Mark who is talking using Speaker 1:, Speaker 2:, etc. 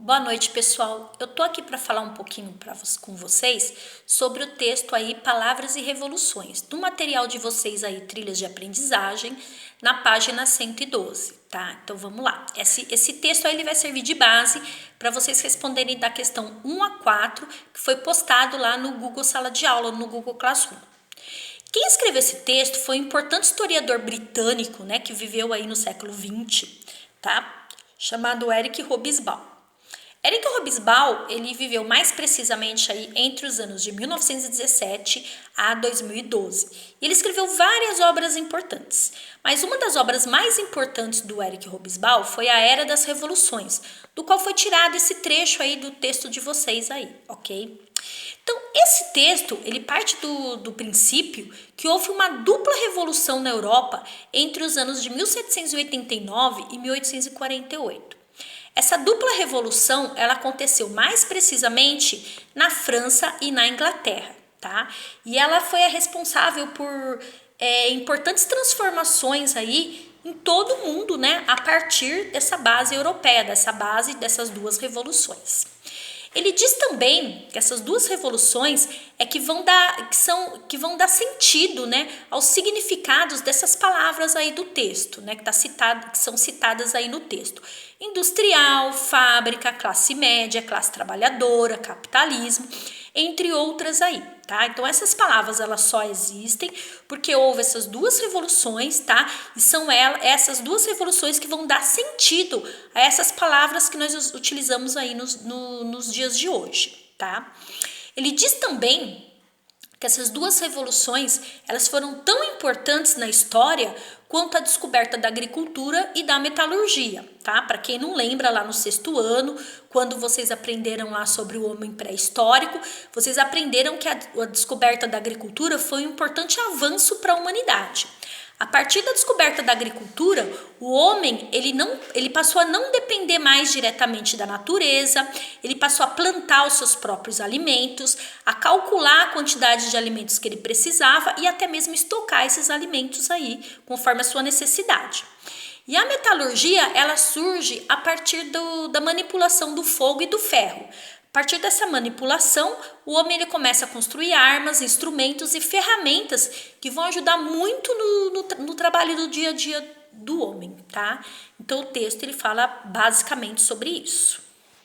Speaker 1: Boa noite, pessoal. Eu tô aqui para falar um pouquinho com vocês sobre o texto aí Palavras e Revoluções, do material de vocês aí, Trilhas de Aprendizagem, na página 112, tá? Então vamos lá. Esse texto aí ele vai servir de base para vocês responderem da questão 1 a 4, que foi postado lá no Google Sala de Aula, no Google Classroom. Quem escreveu esse texto foi um importante historiador britânico, né, que viveu aí no século XX, tá? Chamado Eric Hobsbawm. Eric Hobsbawm, ele viveu mais precisamente aí entre os anos de 1917 a 2012. Ele escreveu várias obras importantes, mas uma das obras mais importantes do Eric Hobsbawm foi A Era das Revoluções, do qual foi tirado esse trecho aí do texto de vocês aí, ok? Então, esse texto, ele parte do princípio que houve uma dupla revolução na Europa entre os anos de 1789 e 1848. Essa dupla revolução, ela aconteceu mais precisamente na França e na Inglaterra, tá? E ela foi a responsável por importantes transformações aí em todo o mundo, né? A partir dessa base europeia, dessa base dessas duas revoluções. Ele diz também que essas duas revoluções que vão dar sentido, né, aos significados dessas palavras aí do texto, né, que são citadas aí no texto. Industrial, fábrica, classe média, classe trabalhadora, capitalismo, entre outras aí, tá? Então essas palavras elas só existem porque houve essas duas revoluções, tá? E são essas duas revoluções que vão dar sentido a essas palavras que nós utilizamos aí nos dias de hoje, tá? Ele diz também que essas duas revoluções elas foram tão importantes na história quanto a descoberta da agricultura e da metalurgia, tá? Para quem não lembra, lá no 6º ano, quando vocês aprenderam lá sobre o homem pré-histórico, vocês aprenderam que a descoberta da agricultura foi um importante avanço para a humanidade. A partir da descoberta da agricultura, o homem ele passou a não depender mais diretamente da natureza, ele passou a plantar os seus próprios alimentos, a calcular a quantidade de alimentos que ele precisava e até mesmo estocar esses alimentos aí, conforme a sua necessidade. E a metalurgia, ela surge a partir da manipulação do fogo e do ferro. A partir dessa manipulação, o homem ele começa a construir armas, instrumentos e ferramentas que vão ajudar muito no trabalho do dia a dia do homem, tá? Então o texto ele fala basicamente sobre isso.